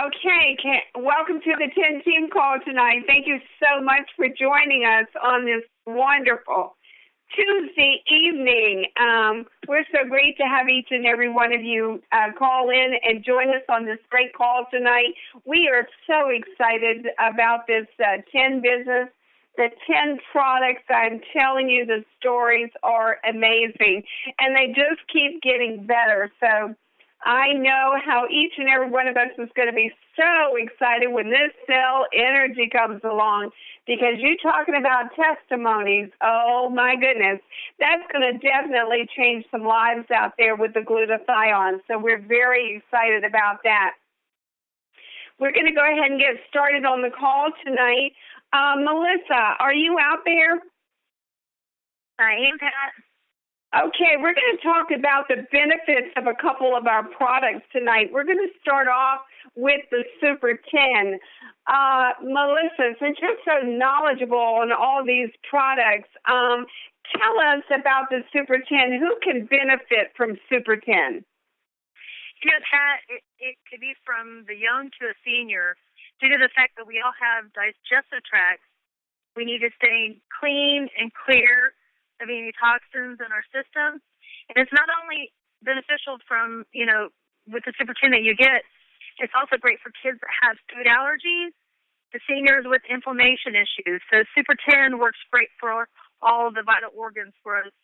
Welcome to the 10 team call tonight. Thank you so much for joining us on this wonderful Tuesday evening. We're so great to have each and every one of you call in and join us on this great call tonight. We are so excited about this 10 business, the 10 products. I'm telling you, the stories are amazing, and they just keep getting better. So I know how each and every one of us is going to be so excited when this cell energy comes along, because you're talking about testimonies. Oh, my goodness. That's going to definitely change some lives out there with the glutathione. So we're very excited about that. We're going to go ahead and get started on the call tonight. Melissa, are you out there? I am, Pat. Okay, we're going to talk about the benefits of a couple of our products tonight. We're going to start off with the Super 10. Melissa, since you're so knowledgeable on all these products, tell us about the Super 10. Who can benefit from Super 10? You know, Pat, it could be from the young to the senior. Due to the fact that we all have digestive tracts, we need to stay clean and clear of any toxins in our system. And it's not only beneficial from, with the Super 10 that you get, it's also great for kids that have food allergies, the seniors with inflammation issues. So Super 10 works great for all of the vital organs for us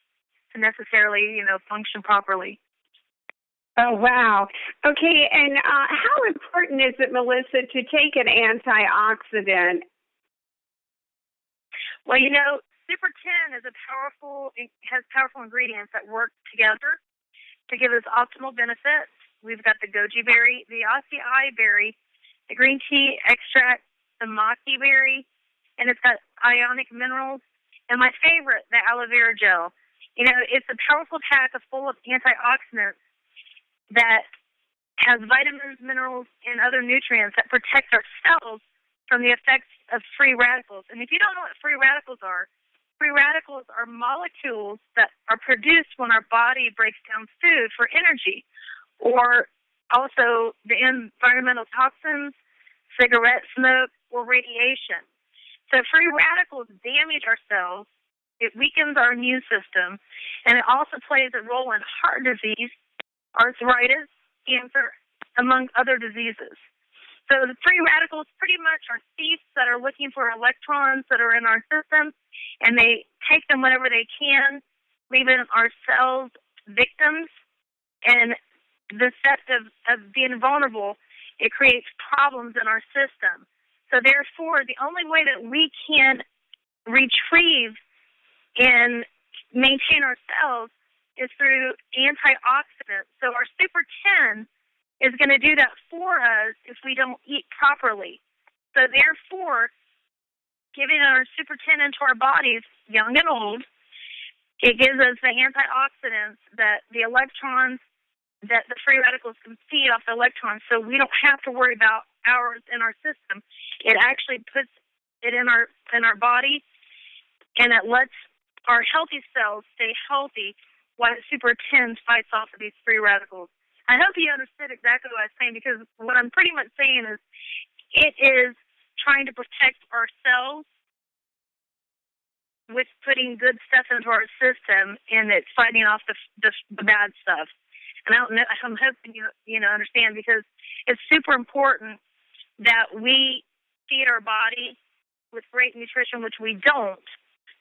to necessarily, function properly. Oh, wow. Okay, and how important is it, Melissa, to take an antioxidant? Well, Super 10 has powerful ingredients that work together to give us optimal benefits. We've got the goji berry, the acai berry, the green tea extract, the maki berry, and it's got ionic minerals, and my favorite, the aloe vera gel. It's a powerful pack full of antioxidants that has vitamins, minerals, and other nutrients that protect our cells from the effects of free radicals. And if you don't know what free radicals are molecules that are produced when our body breaks down food for energy, or also the environmental toxins, cigarette smoke, or radiation. So free radicals damage our cells, it weakens our immune system, and it also plays a role in heart disease, arthritis, cancer, among other diseases. So the free radicals pretty much are thieves that are looking for electrons that are in our system, and they take them whenever they can, leaving our cells victims. And the effect of being vulnerable, it creates problems in our system. So therefore, the only way that we can retrieve and maintain our cells is through antioxidants. So our Super 10 is going to do that for us if we don't eat properly. So therefore, giving our Super 10 into our bodies, young and old, it gives us the antioxidants that the electrons, that the free radicals can feed off the electrons, so we don't have to worry about ours in our system. It actually puts it in our body, and it lets our healthy cells stay healthy while the Super 10 fights off of these free radicals. I hope you understood exactly what I was saying, because what I'm pretty much saying is it is trying to protect our cells with putting good stuff into our system, and it's fighting off the bad stuff. And I'm hoping you understand, because it's super important that we feed our body with great nutrition, which we don't.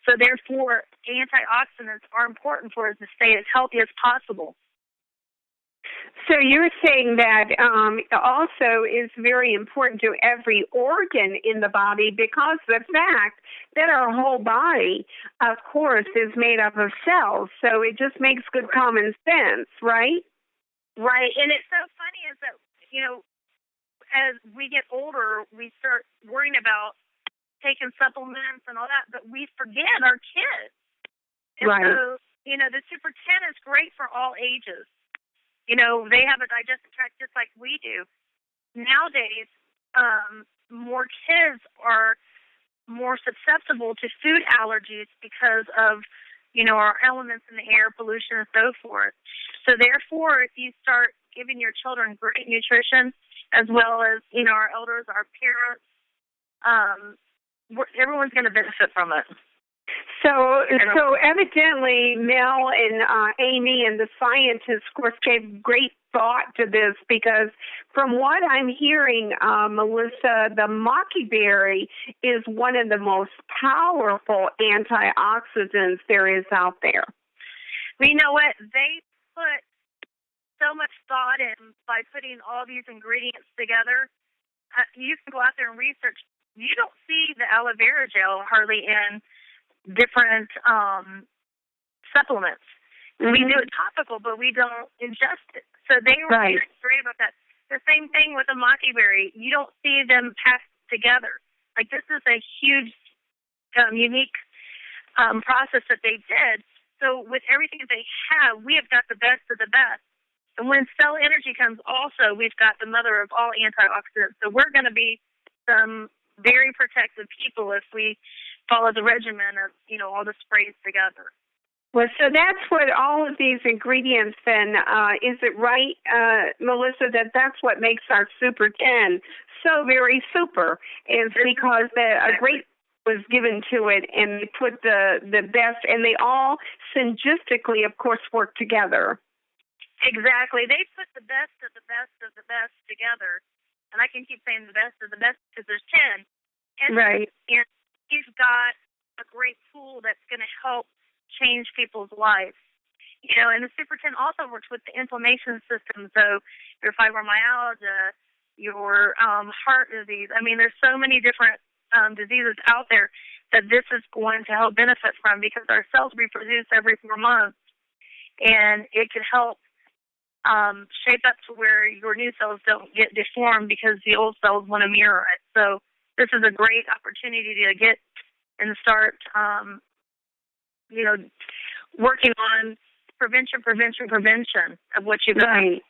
So therefore, antioxidants are important for us to stay as healthy as possible. So you're saying that also is very important to every organ in the body, because the fact that our whole body, of course, is made up of cells. So it just makes good common sense, right? Right. And it's so funny is that, as we get older, we start worrying about taking supplements and all that, but we forget our kids. And right. So, the Super 10 is great for all ages. They have a digestive tract just like we do. Nowadays, more kids are more susceptible to food allergies because of, our elements in the air, pollution, and so forth. So therefore, if you start giving your children great nutrition as well as, our elders, our parents. Everyone's going to benefit from it. So evidently, Mel and Amy and the scientists, of course, gave great thought to this, because from what I'm hearing, Melissa, the mockyberry is one of the most powerful antioxidants there is out there. Well, you know what? They put so much thought in by putting all these ingredients together. You can go out there and research. You don't see the aloe vera gel hardly in different supplements. Mm-hmm. We do it topical, but we don't ingest it. So they were very great about that. The same thing with the mockyberry. You don't see them packed together. Like, this is a huge, unique process that they did. So with everything that they have, we have got the best of the best. And when cell energy comes also, we've got the mother of all antioxidants. So we're going to be some very protective people if we follow the regimen of, all the sprays together. Well, so that's what all of these ingredients then, is it right, Melissa, that's what makes our Super 10 so very super, is because a great was given to it, and they put the best, and they all synergistically, of course, work together. Exactly. They put the best of the best of the best together. And I can keep saying the best of the best because there's 10. And, right. And you've got a great tool that's going to help change people's lives. And the Super 10 also works with the inflammation system. So your fibromyalgia, your heart disease. I mean, there's so many different diseases out there that this is going to help benefit from, because our cells reproduce every 4 months. And it can help shape up to where your new cells don't get deformed because the old cells want to mirror it. So this is a great opportunity to get and start, working on prevention of what you've got. Right.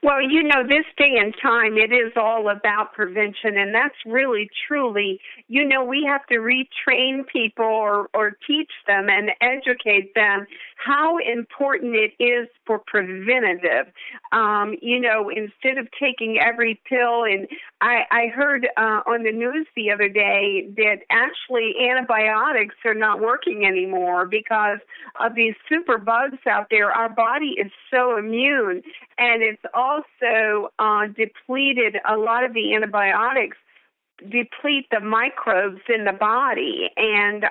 Well, this day and time, it is all about prevention, and that's really, truly, we have to retrain people or teach them and educate them how important it is for preventative. Instead of taking every pill, and I heard on the news the other day that actually antibiotics are not working anymore because of these super bugs out there. Our body is so immune, and it's also depleted. A lot of the antibiotics deplete the microbes in the body, and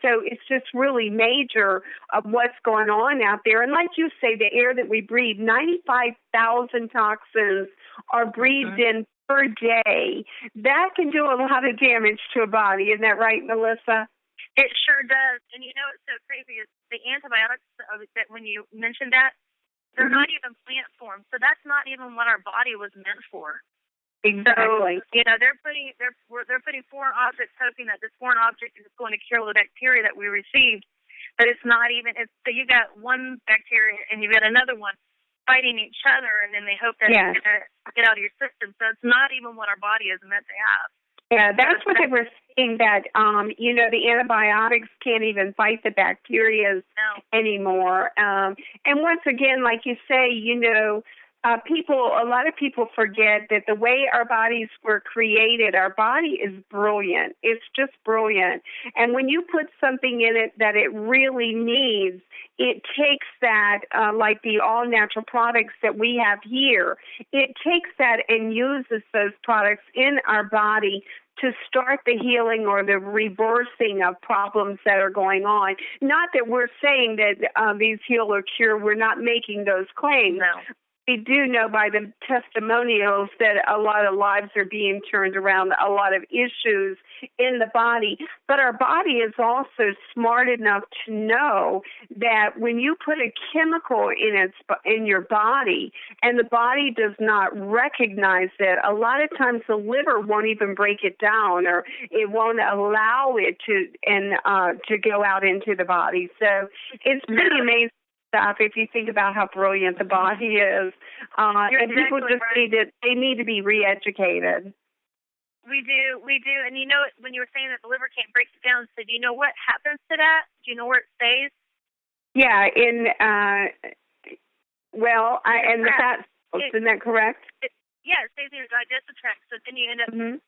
so it's just really major of what's going on out there. And like you say, the air that we breathe, 95,000 toxins are breathed in per day. That can do a lot of damage to a body. Isn't that right, Melissa? It sure does. And what's so crazy is the antibiotics that when you mentioned that, they're not even plant form, so that's not even what our body was meant for. Exactly. So, they're putting foreign objects, hoping that this foreign object is going to kill the bacteria that we received, but it's not even. So you got one bacteria and you got another one fighting each other, and then they hope that it's going to get out of your system. So it's not even what our body is meant to have. Yeah, that's what they were saying, that, the antibiotics can't even fight the bacteria anymore. And once again, like you say, a lot of people forget that the way our bodies were created, our body is brilliant. It's just brilliant. And when you put something in it that it really needs, it takes that, like the all-natural products that we have here, it takes that and uses those products in our body to start the healing or the reversing of problems that are going on. Not that we're saying that these heal or cure. We're not making those claims. No. We do know by the testimonials that a lot of lives are being turned around, a lot of issues in the body. But our body is also smart enough to know that when you put a chemical in your body and the body does not recognize it, a lot of times the liver won't even break it down, or it won't allow it to go out into the body. So it's pretty amazing stuff if you think about how brilliant the body is. And people just need to be re-educated. We do. And when you were saying that the liver can't break it down, so do you know what happens to that? Do you know where it stays? Yeah, the fat Isn't that correct? Yeah, it stays in your digestive tract. So then you end up Mm-hmm.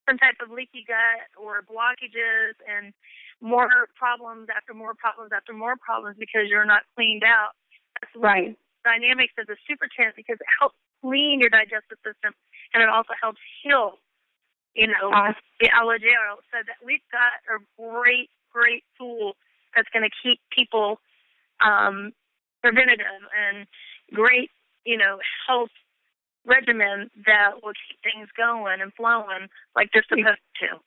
some type of leaky gut or blockages and more problems after more problems after more problems because you're not cleaned out. That's right. Dynamics of the super tent because it helps clean your digestive system and it also helps heal, the allergero. So that we've got a great, great tool that's going to keep people preventative and great, health regimen that will keep things going and flowing like they're supposed to.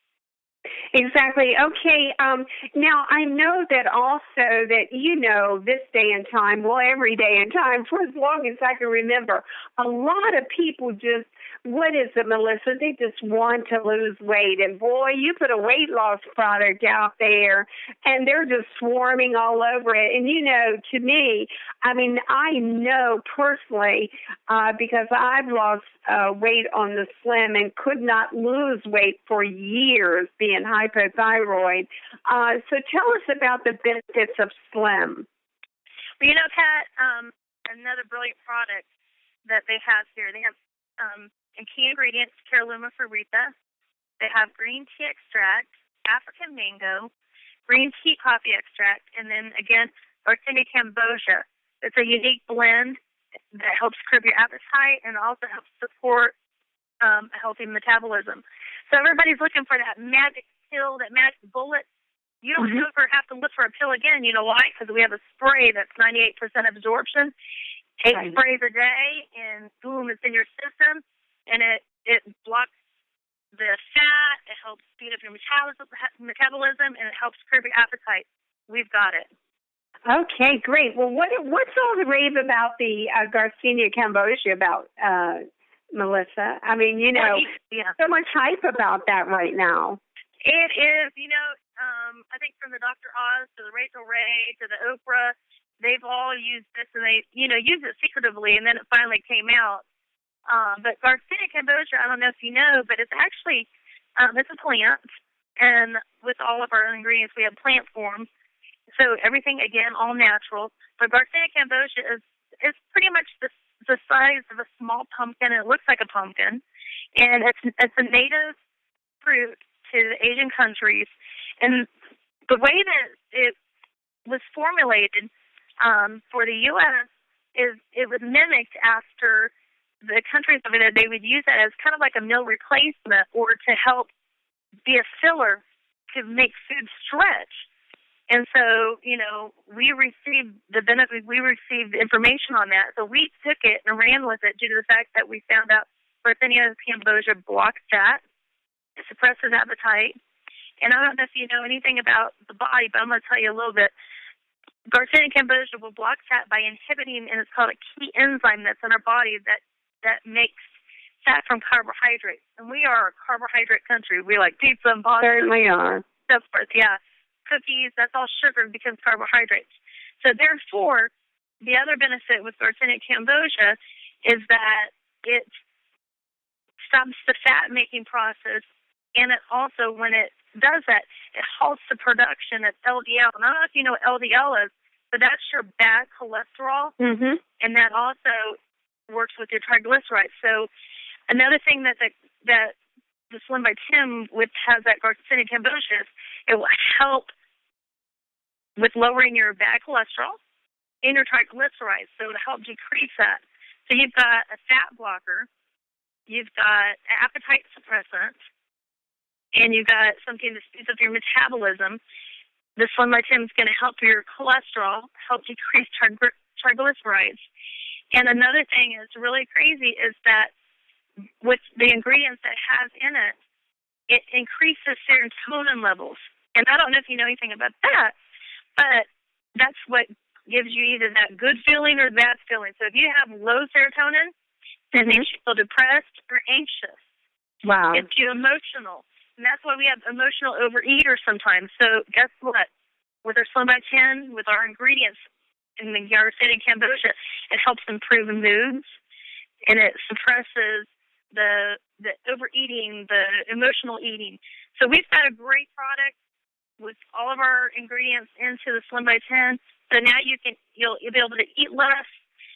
Exactly. Okay. Now, I know that also that, this day and time, well, every day and time, for as long as I can remember, a lot of people just, what is it, Melissa? They just want to lose weight. And, boy, you put a weight loss product out there, and they're just swarming all over it. And, to me, I know personally because I've lost weight on the Slim and could not lose weight for years being hypothyroid. So tell us about the benefits of Slim. Well, Pat, another brilliant product that they have here. They have in key ingredients, Caroluma ferrita. They have green tea extract, African mango, green tea coffee extract, and then, again, Garcinia cambogia. It's a unique blend that helps curb your appetite and also helps support a healthy metabolism. So everybody's looking for that magic pill, that magic bullet. You don't ever have to look for a pill again. You know why? Because we have a spray that's 98% absorption, 8 sprays a day, and boom, it's in your system, and it blocks the fat, it helps speed up your metabolism, and it helps curb your appetite. We've got it. Okay, great. Well, what's all the rave about the Garcinia cambogia about, Melissa? So much hype about that right now. It is, I think from the Dr. Oz to the Rachel Ray to the Oprah, they've all used this and they, used it secretively and then it finally came out. But Garcinia cambogia, I don't know if you know, but it's actually, it's a plant, and with all of our ingredients, we have plant form. So everything, again, all natural. But Garcinia cambogia is pretty much the size of a small pumpkin. It looks like a pumpkin, and it's a native fruit to the Asian countries. And the way that it was formulated for the U.S. is it was mimicked after the countries over there. They would use that as kind of like a meal replacement or to help be a filler to make food stretch. And so, we received the benefit, we received information on that. So we took it and ran with it due to the fact that we found out Garcinia cambogia blocks fat, it suppresses appetite. And I don't know if you know anything about the body, but I'm going to tell you a little bit. Garcinia cambogia will block fat by inhibiting, and it's called a key enzyme that's in our body that makes fat from carbohydrates. And we are a carbohydrate country. We like pizza and pasta. Certainly are. So forth, yeah. Cookies, that's all sugar becomes carbohydrates. So therefore, the other benefit with Garcinia cambogia is that it stops the fat-making process, and it also, when it does that, it halts the production of LDL. And I don't know if you know what LDL is, but that's your bad cholesterol, and that also works with your triglycerides. So another thing that the Slim by Tim has that Garcinia cambogia, it will help with lowering your bad cholesterol and your triglycerides, so to help decrease that. So you've got a fat blocker, you've got an appetite suppressant, and you've got something that speeds up your metabolism. The Slim by Tim is going to help your cholesterol, help decrease triglycerides. And another thing that's really crazy is that with the ingredients that it has in it, it increases serotonin levels. And I don't know if you know anything about that, but that's what gives you either that good feeling or bad feeling. So if you have low serotonin, it makes you feel depressed or anxious. Wow. It's you emotional. And that's why we have emotional overeaters sometimes. So guess what? With our Slim by 10, with our ingredients in the Garcinia cambogia, it helps improve moods, and it suppresses the overeating, the emotional eating. So we've got a great product with all of our ingredients into the Slim by 10. So now you'll be able to eat less,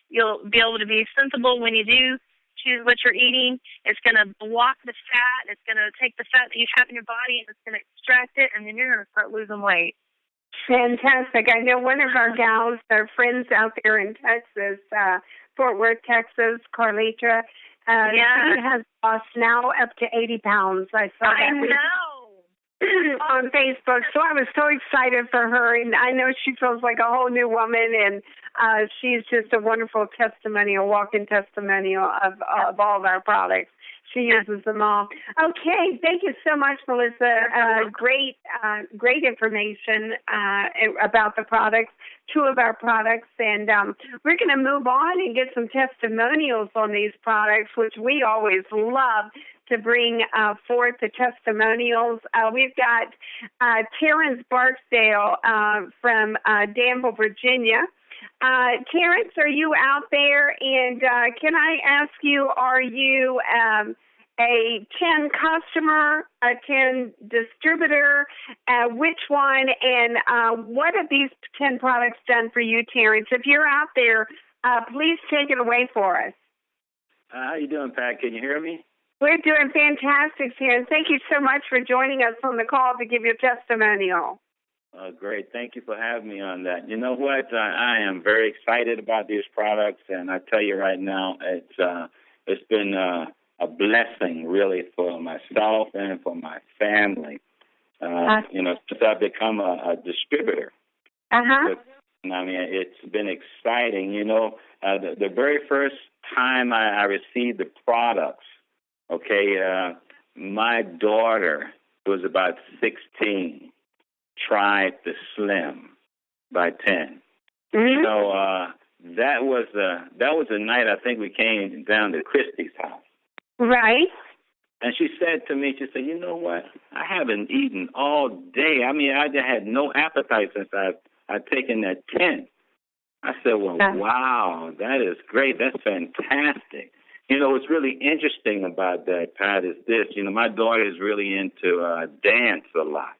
You'll be able to be sensible when you do choose what you're eating. It's going to block the fat. It's going to take the fat that you have in your body and it's going to extract it, and then you're going to start losing weight. Fantastic. I know one of our gals, our friends out there in Texas, Fort Worth, Texas, Carlita, she has lost now up to 80 pounds. I saw that. I know. On Facebook, so I was so excited for her, and I know she feels like a whole new woman, and she's just a wonderful testimonial, walking testimonial of all of our products. She uses them all. Okay, thank you so much, Melissa. Great information about the products, two of our products, and we're going to move on and get some testimonials on these products, which we always love to bring forth the testimonials. We've got Terrence Barksdale from Danville, Virginia. Terrence, are you out there? And can I ask you, are you a 10 customer, a 10 distributor? Which one? And what have these 10 products done for you, Terrence? If you're out there, please take it away for us. How you doing, Pat? Can you hear me? We're doing fantastic, Terrence. Thank you so much for joining us on the call to give your testimonial. Great. Thank you for having me on that. You know what? I am very excited about these products, and I tell you right now, it's been a blessing, really, for myself and for my family. Since I've become a distributor. Uh-huh. I mean, it's been exciting. The very first time I received the products, my daughter, who was about 16, tried the Slim by 10. Mm-hmm. So that was the night I think we came down to Christy's house. Right. And she said to me, you know what? I haven't eaten all day. I mean, I just had no appetite since I've taken that 10. I said, well, wow, that is great. That's fantastic. What's really interesting about that, Pat, is this. My daughter is really into dance a lot.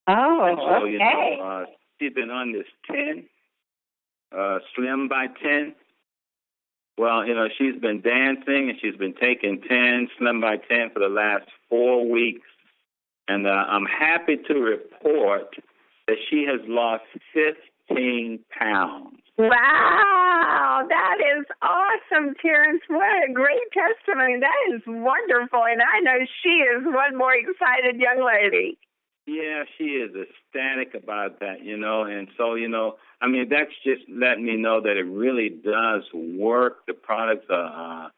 Oh, so, okay. She's been on this 10, Slim by 10. Well, she's been dancing and she's been taking 10, Slim by 10 for the last 4 weeks. And I'm happy to report that she has lost 15 pounds. Wow, that is awesome, Terrence. What a great testimony. That is wonderful. And I know she is one more excited young lady. Yeah, she is ecstatic about that, And so, I mean, that's just letting me know that it really does work. The products are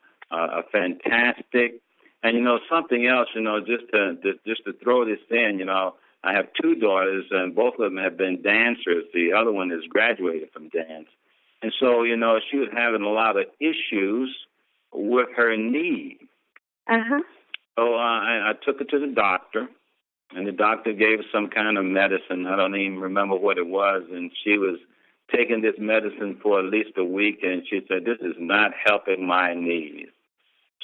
fantastic. And, something else, just to throw this in, I have two daughters, and both of them have been dancers. The other one has graduated from dance. And so, she was having a lot of issues with her knee. Uh-huh. So I took her to the doctor, and the doctor gave her some kind of medicine. I don't even remember what it was. And she was taking this medicine for at least a week, and she said, this is not helping my knees.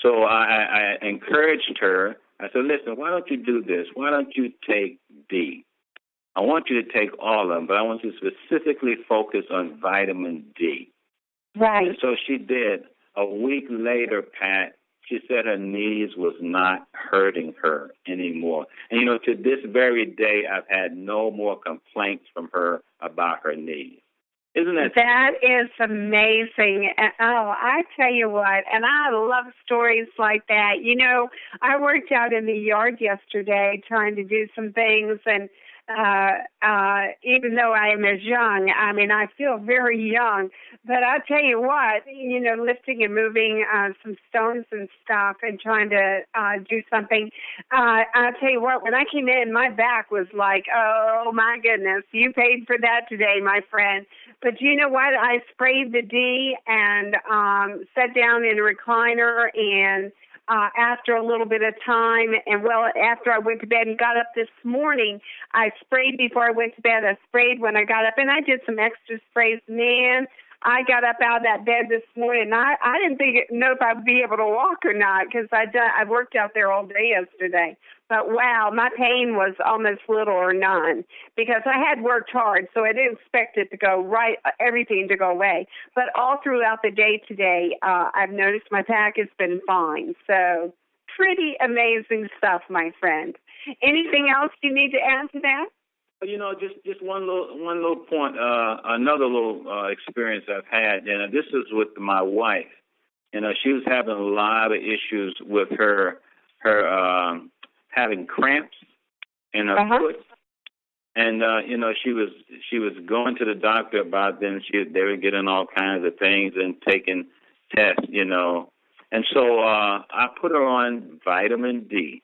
So I encouraged her. I said, listen, why don't you do this? Why don't you take D? I want you to take all of them, but I want you to specifically focus on vitamin D. Right. And so she did. A week later, Pat, she said her knees was not hurting her anymore. And, to this very day, I've had no more complaints from her about her knees. Isn't that? That is amazing. Oh, I tell you what, and I love stories like that. I worked out in the yard yesterday trying to do some things, and even though I am as young, I mean, I feel very young, but I tell you what, lifting and moving some stones and stuff and trying to do something, I'll tell you what, when I came in, my back was like, oh my goodness, you paid for that today, my friend. But you know what? I sprayed the D and sat down in a recliner, and after a little bit of time, and after I went to bed and got up this morning, I sprayed before I went to bed. I sprayed when I got up, and I did some extra sprays. Man, I got up out of that bed this morning. And I didn't know if I'd be able to walk or not because I worked out there all day yesterday. But wow, my pain was almost little or none because I had worked hard, so I didn't expect it to go right, everything to go away. But all throughout the day today, I've noticed my back has been fine. So pretty amazing stuff, my friend. Anything else you need to add to that? You know, just one little point. Another little experience I've had, and this is with my wife. You know, she was having a lot of issues with her having cramps in her foot, and you know, she was going to the doctor about them. They were getting all kinds of things and taking tests, you know, and so I put her on vitamin D.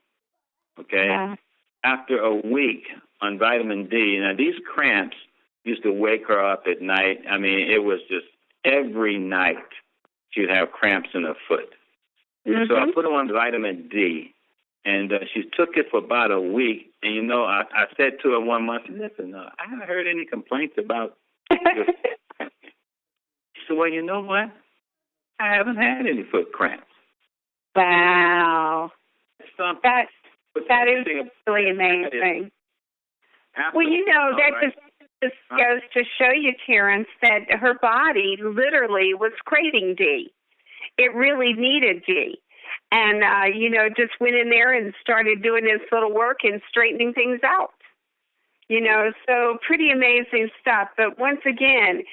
Okay, after a week on vitamin D. Now, these cramps used to wake her up at night. I mean, it was just every night she would have cramps in her foot. Mm-hmm. So I put her on vitamin D, and she took it for about a week. And, you know, I said to her one month, listen, I haven't heard any complaints about your foot. She said, well, you know what? I haven't had any foot cramps. Wow. That is really amazing. Well, you know, that just goes to show you, Terrence, that her body literally was craving D. It really needed D. And, you know, just went in there and started doing this little work and straightening things out. You know, so pretty amazing stuff. But once again,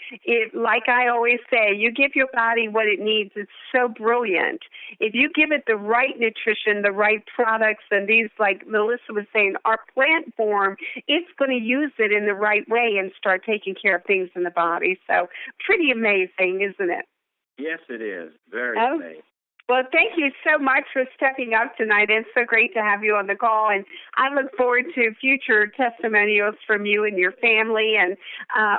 like I always say, you give your body what it needs. It's so brilliant. If you give it the right nutrition, the right products, and these, like Melissa was saying, are plant form, it's going to use it in the right way and start taking care of things in the body. So pretty amazing, isn't it? Yes, it is. Very amazing. Well, thank you so much for stepping up tonight. It's so great to have you on the call, and I look forward to future testimonials from you and your family and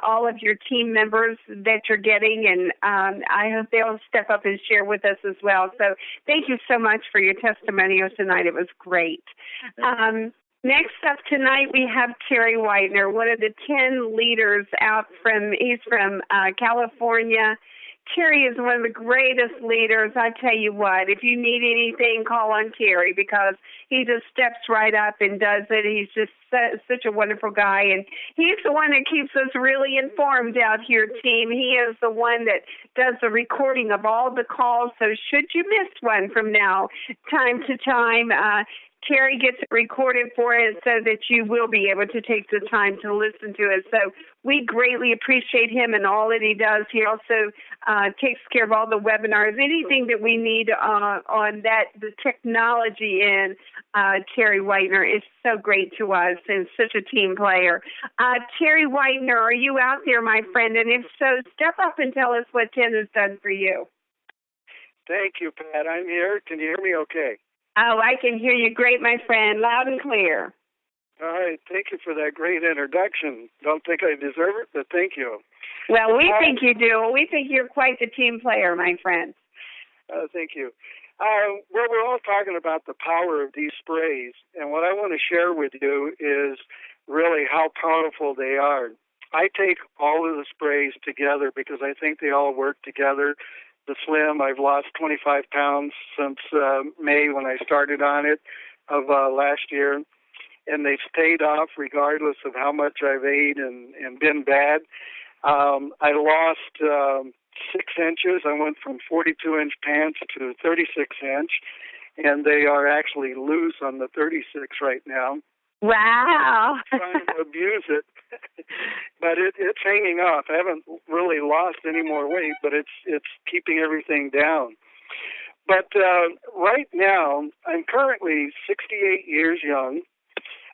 all of your team members that you're getting, and I hope they'll step up and share with us as well. So thank you so much for your testimonial tonight. It was great. Next up tonight, we have Terry Whitener, one of the 10 leaders he's from California. Terry is one of the greatest leaders. I tell you what, if you need anything, call on Terry because he just steps right up and does it. He's just such a wonderful guy, and he's the one that keeps us really informed out here, team. He is the one that does the recording of all the calls, so should you miss one from now, time to time, Terry gets it recorded for us so that you will be able to take the time to listen to it. So we greatly appreciate him and all that he does. He also takes care of all the webinars, anything that we need on that, the technology in Terry Whitener is so great to us and such a team player. Terry Whitener, are you out there, my friend? And if so, step up and tell us what 10 has done for you. Thank you, Pat. I'm here. Can you hear me okay? Oh, I can hear you great, my friend, loud and clear. All right. Thank you for that great introduction. Don't think I deserve it, but thank you. Well, we think you do. We think you're quite the team player, my friend. Thank you. Well, we're all talking about the power of these sprays, and what I want to share with you is really how powerful they are. I take all of the sprays together because I think they all work together. The Slim, I've lost 25 pounds since May when I started on it of last year, and they've stayed off regardless of how much I've ate and been bad. I lost 6 inches. I went from 42-inch pants to 36-inch, and they are actually loose on the 36 right now. Wow. I'm trying to abuse it, but it's hanging off. I haven't really lost any more weight, but it's keeping everything down. But right now, I'm currently 68 years young.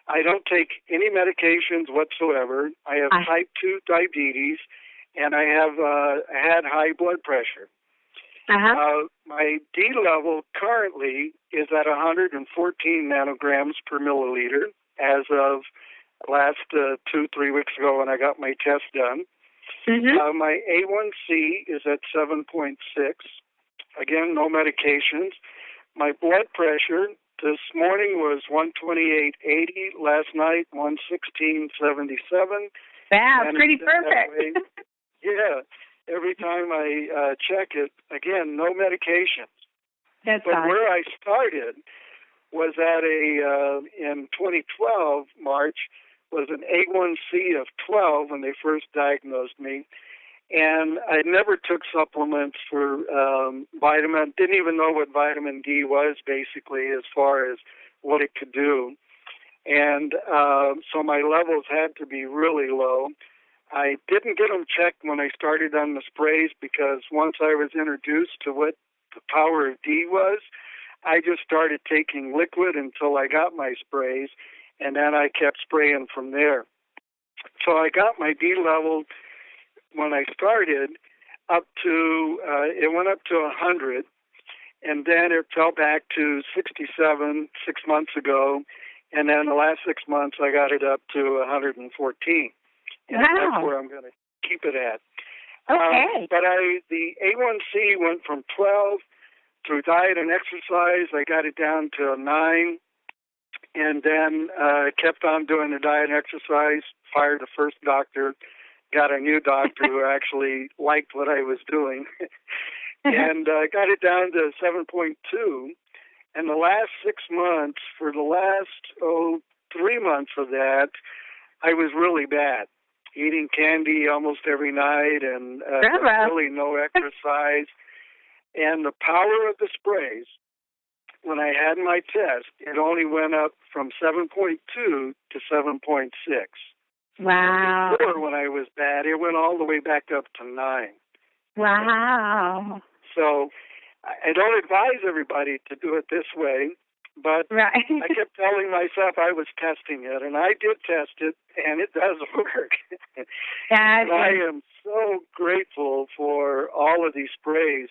I don't take any medications whatsoever. I have type 2 diabetes, and I have had high blood pressure. My D level currently is at 114 nanograms per milliliter as of last 2-3 weeks ago when I got my test done. My A1C is at 7.6. Again, no medications. My blood pressure this morning was 128.80. Last night, 116.77. Wow, pretty perfect. Yeah. every time I check it. Again, no medications. That's but awesome. Where I started was at in 2012, March, was an A1C of 12 when they first diagnosed me. And I never took supplements for vitamin, didn't even know what vitamin D was, basically, as far as what it could do. And so my levels had to be really low. I didn't get them checked when I started on the sprays because once I was introduced to what the power of D was, I just started taking liquid until I got my sprays, and then I kept spraying from there. So I got my D level when I started up to, it went up to 100, and then it fell back to 67 6 months ago, and then the last 6 months I got it up to 114. And that's where I'm going to keep it at. Okay. But the A1C went from 12 through diet and exercise. I got it down to 9, and then kept on doing the diet and exercise, fired the first doctor, got a new doctor who actually liked what I was doing, and got it down to 7.2. And the last 6 months, for the last 3 months of that, I was really bad, eating candy almost every night and really no exercise. And the power of the sprays, when I had my test, it only went up from 7.2 to 7.6. Wow. Before, when I was bad, it went all the way back up to 9. Wow. So I don't advise everybody to do it this way, but right. I kept telling myself I was testing it, and I did test it, and it does work. And I am so grateful for all of these sprays.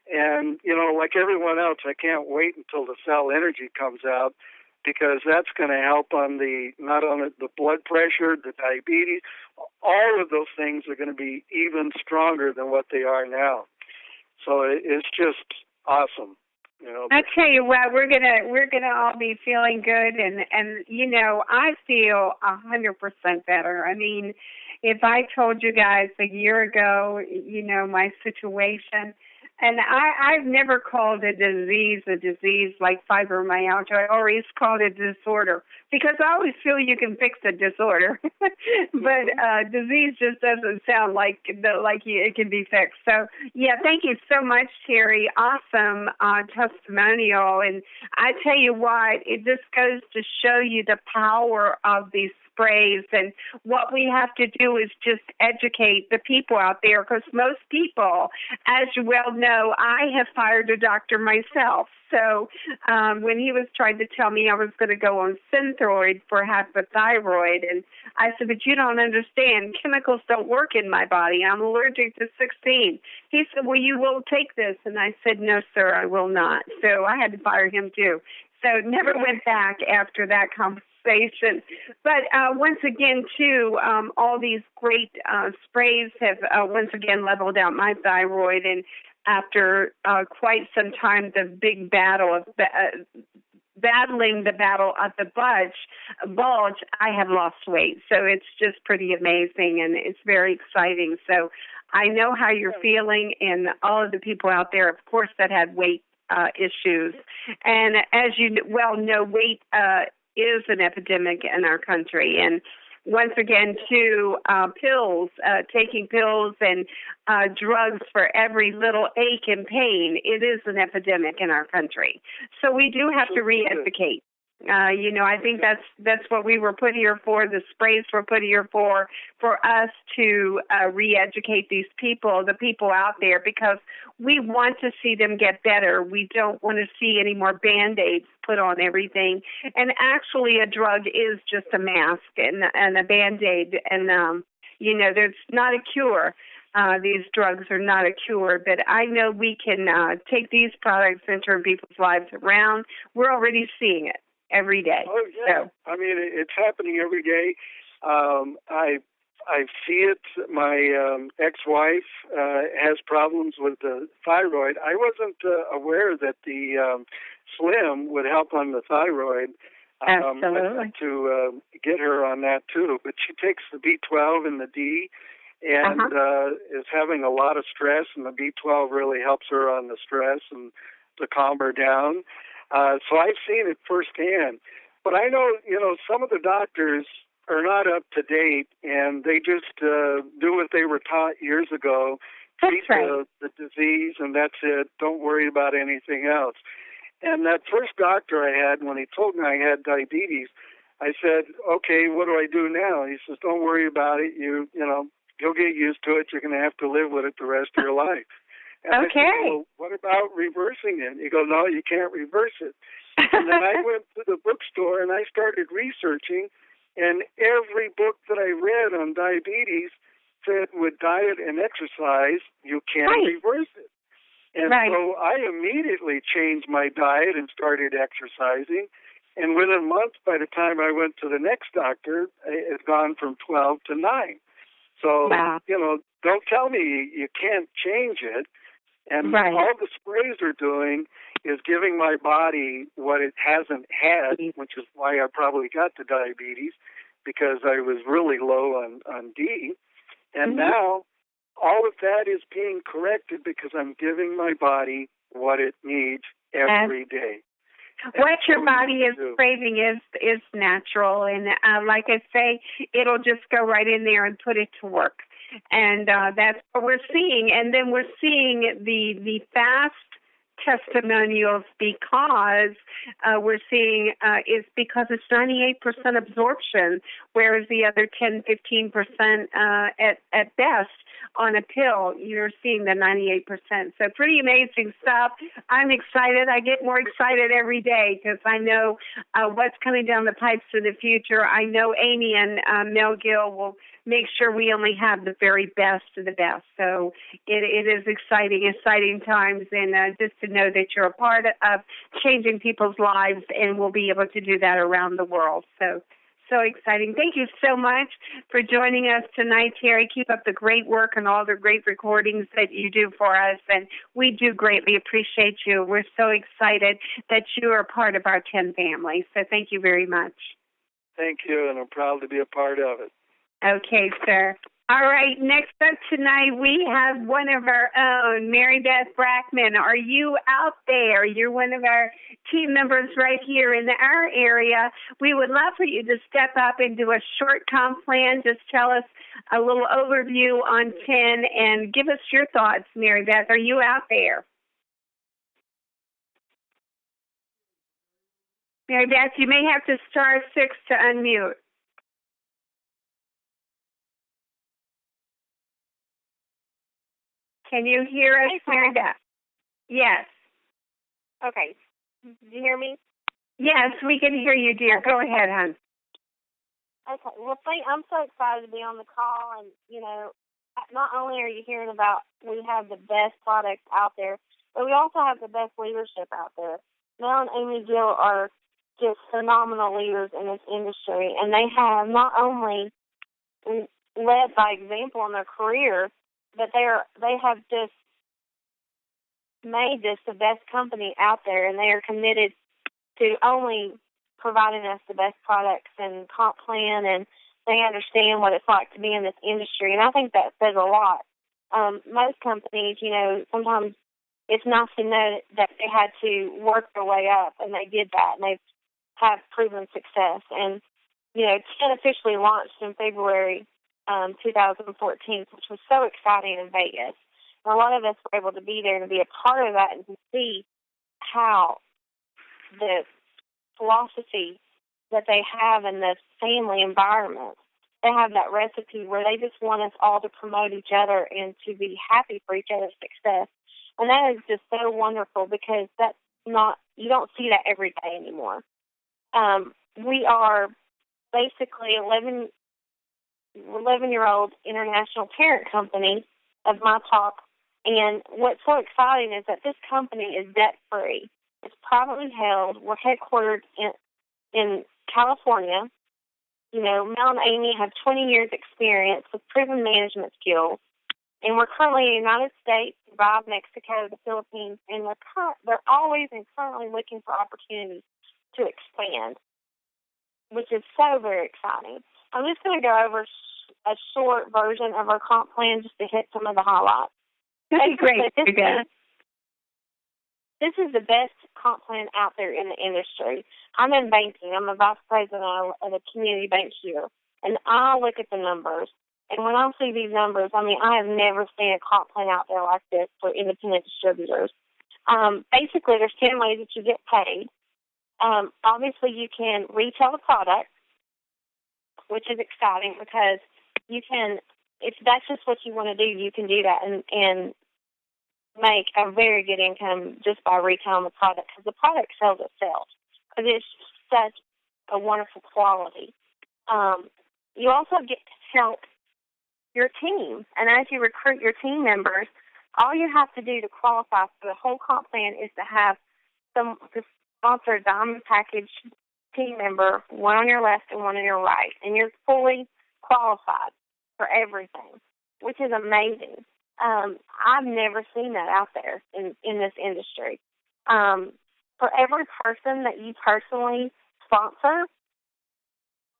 And, you know, like everyone else, I can't wait until the cell energy comes out, because that's going to help on not only the blood pressure, the diabetes, all of those things are going to be even stronger than what they are now. So it's just awesome. You know. I tell you what, we're gonna all be feeling good, and you know, I feel 100% better. I mean, if I told you guys a year ago, you know, my situation. And I've never called a disease like fibromyalgia. I always called it disorder because I always feel you can fix a disorder. But disease just doesn't sound like it can be fixed. So, yeah, thank you so much, Terry. Awesome testimonial. And I tell you what, it just goes to show you the power of these sprays, and what we have to do is just educate the people out there, because most people, as you well know, I have fired a doctor myself. So when he was trying to tell me I was going to go on Synthroid for hypothyroid, and I said, but you don't understand. Chemicals don't work in my body. I'm allergic to 16. He said, well, you will take this. And I said, no, sir, I will not. So I had to fire him too. So never went back after that conversation. But once again, too, all these great sprays have once again leveled out my thyroid. And after quite some time, the big battle of battling the battle of the bulge, I have lost weight. So it's just pretty amazing, and it's very exciting. So I know how you're feeling, and all of the people out there, of course, that had weight issues. And as you well know, weight is an epidemic in our country. And once again, too, pills, taking pills and drugs for every little ache and pain, it is an epidemic in our country. So we do have to re-educate. You know, I think that's what we were put here for. The sprays were put here for us to re-educate these people, the people out there, because we want to see them get better. We don't want to see any more Band-Aids put on everything. And actually, a drug is just a mask and a Band-Aid, and you know, there's not a cure. These drugs are not a cure, but I know we can take these products and turn people's lives around. We're already seeing it every day. Oh, yeah. So, I mean, it's happening every day. I see it. My ex-wife has problems with the thyroid. I wasn't aware that the Slim would help on the thyroid. Absolutely. To get her on that, too. But she takes the B12 and the D, and is having a lot of stress, and the B12 really helps her on the stress and to calm her down. So I've seen it firsthand. But I know, some of the doctors are not up to date, and they just do what they were taught years ago. Treat the disease, and that's it. Don't worry about anything else. And that first doctor I had, when he told me I had diabetes, I said, okay, what do I do now? He says, don't worry about it. You'll get used to it. You're going to have to live with it the rest of your life. And okay. I said, well, what about reversing it? He goes, no, you can't reverse it. And then I went to the bookstore and I started researching, and every book that I read on diabetes said with diet and exercise, you can't reverse it. And so I immediately changed my diet and started exercising. And within a month, by the time I went to the next doctor, it had gone from 12 to 9. So, don't tell me you can't change it. And all the sprays are doing is giving my body what it hasn't had, which is why I probably got the diabetes, because I was really low on D. And now all of that is being corrected because I'm giving my body what it needs every day. What your body is craving is natural, and like I say, it'll just go right in there and put it to work. And that's what we're seeing. And then we're seeing the fast testimonials because we're seeing is because it's 98% absorption, whereas the other 10-15% at best on a pill, you're seeing the 98%. So pretty amazing stuff. I'm excited. I get more excited every day because I know what's coming down the pipes in the future. I know Amy and Mel Gill will make sure we only have the very best of the best. So it is exciting times, and just to know that you're a part of changing people's lives, and we'll be able to do that around the world. So exciting. Thank you so much for joining us tonight, Terry. Keep up the great work and all the great recordings that you do for us, and we do greatly appreciate you. We're so excited that you are part of our 10 family. So thank you very much. Thank you, and I'm proud to be a part of it. Okay, sir. All right, next up tonight, we have one of our own, Mary Beth Brackman. Are you out there? You're one of our team members right here in our area. We would love for you to step up and do a short comp plan. Just tell us a little overview on 10 and give us your thoughts, Mary Beth. Are you out there? Mary Beth, you may have to star 6 to unmute. Can you hear us, Mary Beth? Yes. Okay. Do you hear me? Yes, we can hear you, dear. Go ahead, hon. Okay. Well, I'm so excited to be on the call, and, not only are you hearing about we have the best products out there, but we also have the best leadership out there. Mel and Amy Gill are just phenomenal leaders in this industry, and they have not only led by example in their career, but they have just made this the best company out there, and they are committed to only providing us the best products and comp plan, and they understand what it's like to be in this industry, and I think that says a lot. Most companies, sometimes it's nice to know that they had to work their way up, and they did that, and they have proven success. And, 10 officially launched in February 2014, which was so exciting in Vegas. And a lot of us were able to be there and be a part of that and to see how the philosophy that they have in the family environment, they have that recipe where they just want us all to promote each other and to be happy for each other's success. And that is just so wonderful because you don't see that every day anymore. We are basically 11-year-old international parent company of My Talk, and what's so exciting is that this company is debt-free. It's privately held. We're headquartered in California. Mel and Amy have 20 years experience with proven management skills, and we're currently in the United States, Dubai, Mexico, the Philippines, and they're always and currently looking for opportunities to expand, which is so very exciting. I'm just going to go over a short version of our comp plan just to hit some of the highlights. That'd be great. This is the best comp plan out there in the industry. I'm in banking. I'm a vice president of a community bank here, and I look at the numbers. And when I see these numbers, I mean, I have never seen a comp plan out there like this for independent distributors. Basically, there's 10 ways that you get paid. Obviously, you can retail the product, which is exciting because you can, if that's just what you want to do, you can do that and make a very good income just by retailing the product because the product sells itself because it's such a wonderful quality. You also get to help your team, and as you recruit your team members, all you have to do to qualify for the whole comp plan is to have to sponsor a diamond package team member, one on your left and one on your right, and you're fully qualified for everything, which is amazing. I've never seen that out there in this industry. For every person that you personally sponsor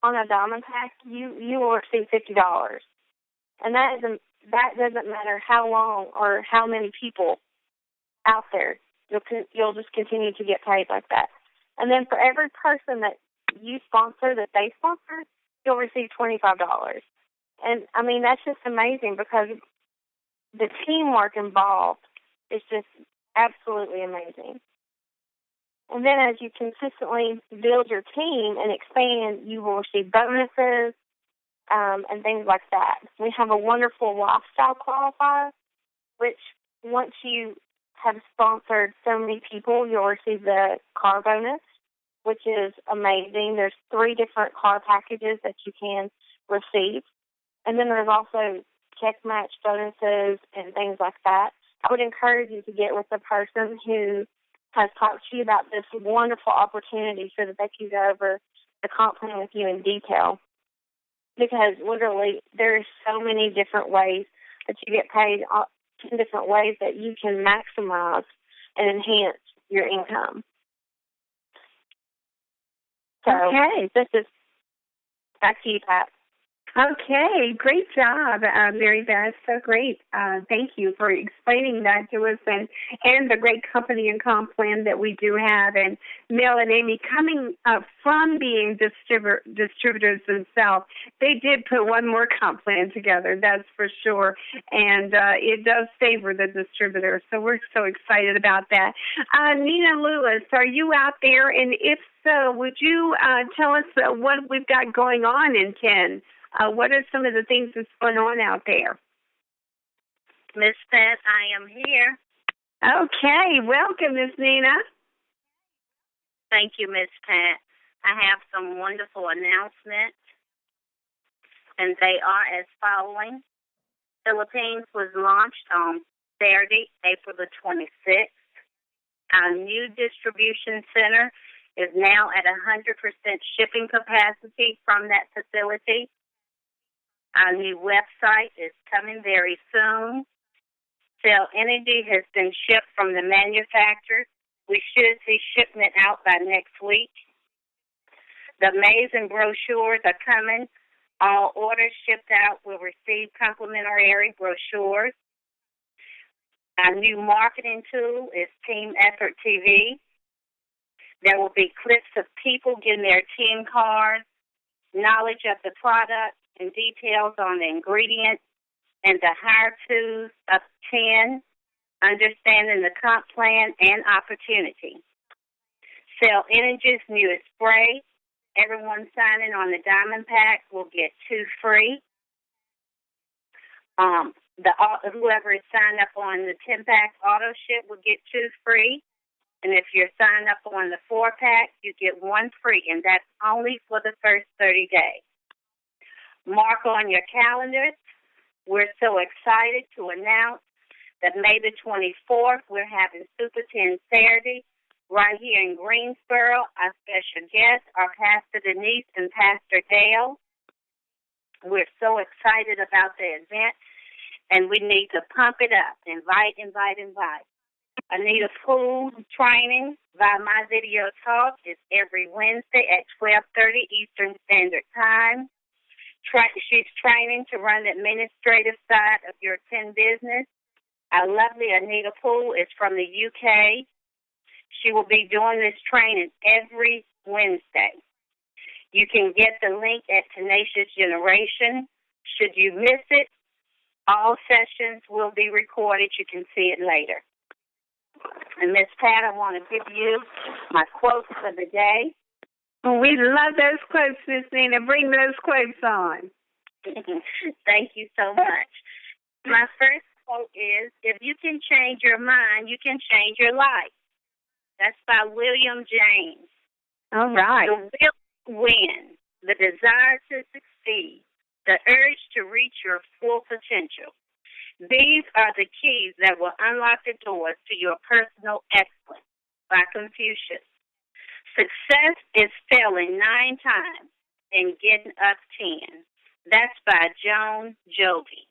on a diamond pack, you will receive $50, and that doesn't matter how long or how many people out there. You'll just continue to get paid like that. And then for every person that you sponsor, that they sponsor, you'll receive $25. And, I mean, that's just amazing because the teamwork involved is just absolutely amazing. And then as you consistently build your team and expand, you will receive bonuses and things like that. We have a wonderful lifestyle qualifier, which once you have sponsored so many people, you'll receive the car bonus, which is amazing. There's 3 different car packages that you can receive. And then there's also check match bonuses and things like that. I would encourage you to get with the person who has talked to you about this wonderful opportunity so that they can go over the comp plan with you in detail. Because literally there's so many different ways that you get paid, 10 different ways that you can maximize and enhance your income. So this is back to you, Pat. Okay, great job, Mary Beth. So great. Thank you for explaining that to us and the great company and comp plan that we do have. And Mel and Amy, coming up from being distributors themselves, they did put one more comp plan together, that's for sure. And it does favor the distributor. So we're so excited about that. Nina Lewis, are you out there? And if so, would you tell us what we've got going on in 10? What are some of the things that's going on out there? Miss Pat, I am here. Okay, welcome, Miss Nina. Thank you, Miss Pat. I have some wonderful announcements, and they are as following. Philippines was launched on Saturday, April the 26th. Our new distribution center is now at 100% shipping capacity from that facility. Our new website is coming very soon. Cell Energy has been shipped from the manufacturer. We should see shipment out by next week. The amazing brochures are coming. All orders shipped out will receive complimentary brochures. Our new marketing tool is Team Effort TV. There will be clips of people getting their team cards, knowledge of the product, and details on the ingredients and the how-tos of 10, understanding the comp plan and opportunity. Cell Energy's newest spray. Everyone signing on the Diamond Pack will get 2 free. Whoever is signed up on the 10-pack auto ship will get 2 free. And if you're signed up on the 4-pack, you get 1 free, and that's only for the first 30 days. Mark on your calendars. We're so excited to announce that May the 24th, we're having Super 10 Saturday right here in Greensboro. Our special guests are Pastor Denise and Pastor Dale. We're so excited about the event, and we need to pump it up. Invite. Anita Pool training by My Video Talk is every Wednesday at 12:30 Eastern Standard Time. She's training to run the administrative side of your tin business. Our lovely Anita Poole is from the UK. She will be doing this training every Wednesday. You can get the link at Tenacious Generation. Should you miss it, all sessions will be recorded. You can see it later. And Miss Pat, I want to give you my quotes for the day. Oh, we love those quotes, Miss Nina. Bring those quotes on. Thank you so much. My first quote is, if you can change your mind, you can change your life. That's by William James. All right. The will to win, the desire to succeed, the urge to reach your full potential. These are the keys that will unlock the doors to your personal excellence, by Confucius. Success is failing 9 times and getting up 10. That's by Joan Jovi.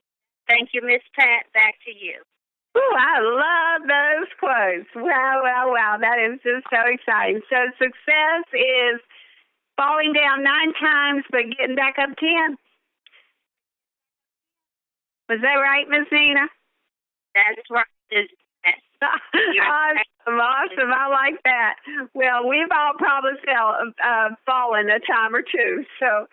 Thank you, Miss Pat. Back to you. Oh, I love those quotes. Wow. That is just so exciting. So success is falling down 9 times but getting back up 10. Was that right, Miss Nina? That's right. Awesome. I like that. Well, we've all probably fallen a time or two. So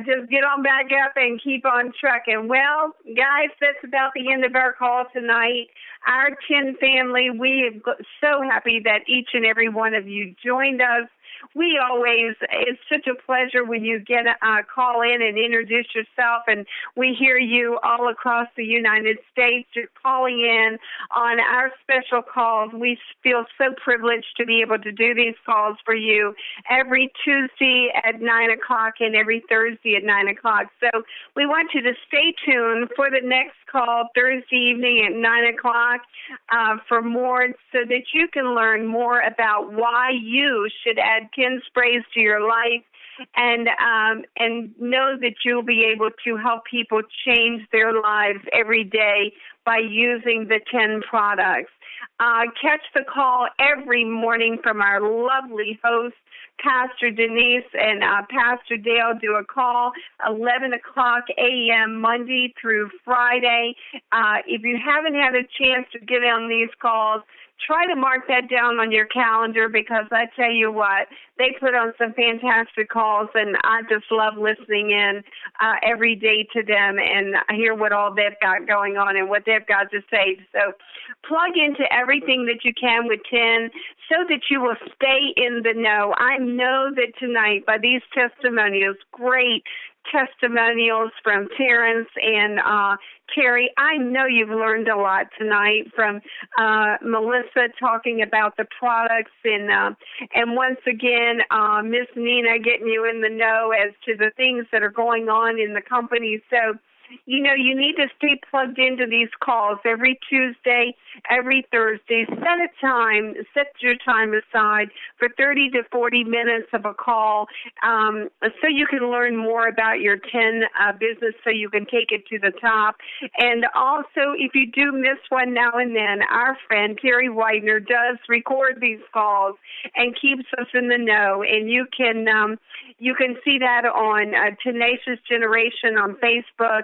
just get on back up and keep on trucking. Well, guys, that's about the end of our call tonight. Our 10 family, we are so happy that each and every one of you joined us. It's such a pleasure when you get a call in and introduce yourself, and we hear you all across the United States. You're calling in on our special calls. We feel so privileged to be able to do these calls for you every Tuesday at 9 o'clock and every Thursday at 9 o'clock. So we want you to stay tuned for the next call Thursday evening at 9 o'clock for more, so that you can learn more about why you should add tin sprays to your life, and know that you'll be able to help people change their lives every day by using the 10 products. Catch the call every morning from our lovely host, Pastor Denise and Pastor Dale. Do a call 11 o'clock a.m. Monday through Friday. If you haven't had a chance to get on these calls, try to mark that down on your calendar, because I tell you what, they put on some fantastic calls, and I just love listening in every day to them and hear what all they've got going on and what they've got to say. So plug into everything that you can with 10 so that you will stay in the know. I know that tonight, by these testimonials, great testimonials from Terrence and Terry, I know you've learned a lot tonight from Melissa talking about the products, and once again, Miss Nina getting you in the know as to the things that are going on in the company. So, you need to stay plugged into these calls every Tuesday, every Thursday. Set your time aside for 30 to 40 minutes of a call, so you can learn more about your 10 business, so you can take it to the top. And also, if you do miss one now and then, our friend Terry Whitener does record these calls and keeps us in the know. And you can see that on Tenacious Generation on Facebook.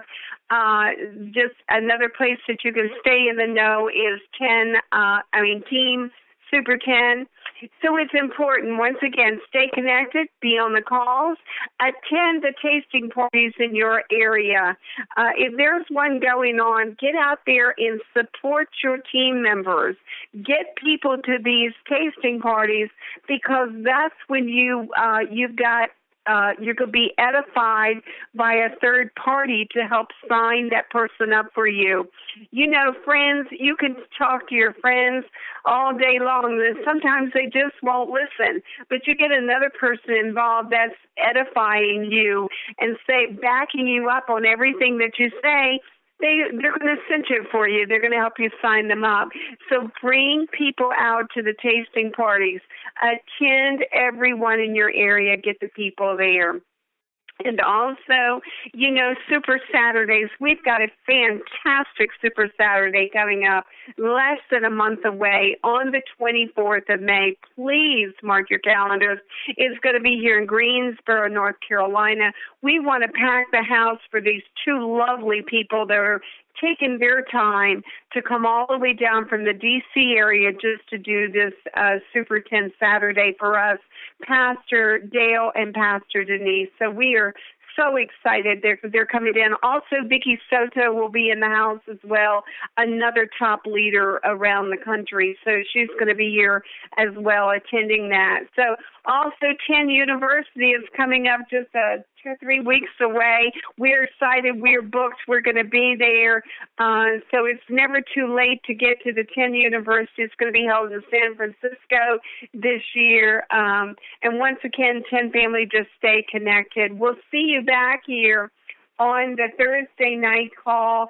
Just another place that you can stay in the know is Team Super 10. So it's important, once again, stay connected, be on the calls, attend the tasting parties in your area. If there's one going on, get out there and support your team members. Get people to these tasting parties, because that's when you're going to be edified by a third party to help sign that person up for you. Friends, you can talk to your friends all day long, and sometimes they just won't listen. But you get another person involved that's edifying you and backing you up on everything that you say. They're going to cinch it for you. They're going to help you sign them up. So bring people out to the tasting parties. Attend everyone in your area. Get the people there. And also, Super Saturdays. We've got a fantastic Super Saturday coming up less than a month away on the 24th of May. Please mark your calendars. It's going to be here in Greensboro, North Carolina. We want to pack the house for these two lovely people that are taking their time to come all the way down from the D.C. area just to do this Super 10 Saturday for us, Pastor Dale and Pastor Denise. So we are so excited. They're coming in. Also, Vicki Soto will be in the house as well, another top leader around the country. So she's going to be here as well attending that. So also 10 University is coming up just 2 or 3 weeks away. We're excited. We're booked. We're going to be there. So it's never too late to get to the 10 University. It's going to be held in San Francisco this year. And once again, 10 Family, just stay connected. We'll see you back here on the Thursday night call.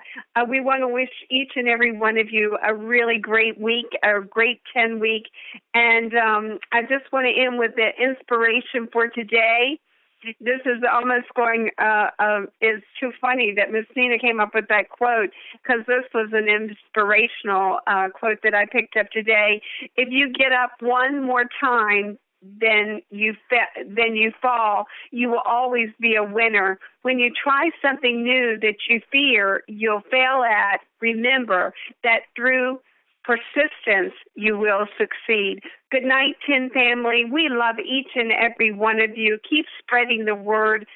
We want to wish each and every one of you a really great week, a great 10 week. And I just want to end with the inspiration for today. This is almost going, it's too funny that Miss Nina came up with that quote, because this was an inspirational quote that I picked up today. If you get up one more time, then you fall, you will always be a winner. When you try something new that you fear you'll fail at, remember that through persistence you will succeed. Good night, 10 Family. We love each and every one of you. Keep spreading the word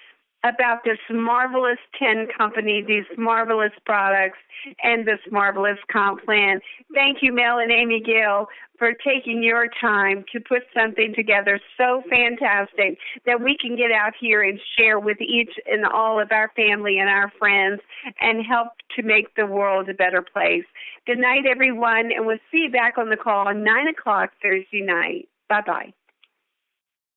about this marvelous 10 company, these marvelous products, and this marvelous comp plan. Thank you, Mel and Amy Gill, for taking your time to put something together so fantastic that we can get out here and share with each and all of our family and our friends and help to make the world a better place. Good night, everyone, and we'll see you back on the call on 9 o'clock Thursday night. Bye-bye.